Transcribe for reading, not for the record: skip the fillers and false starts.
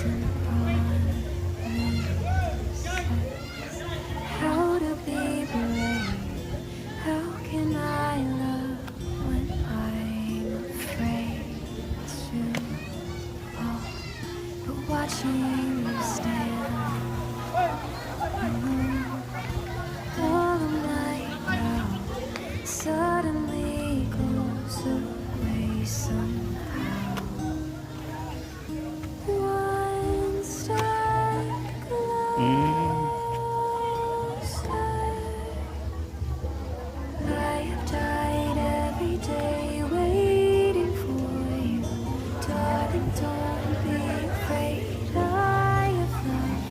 isn't honest. How to be brave? How can I love when I'm afraid to? Oh, but watching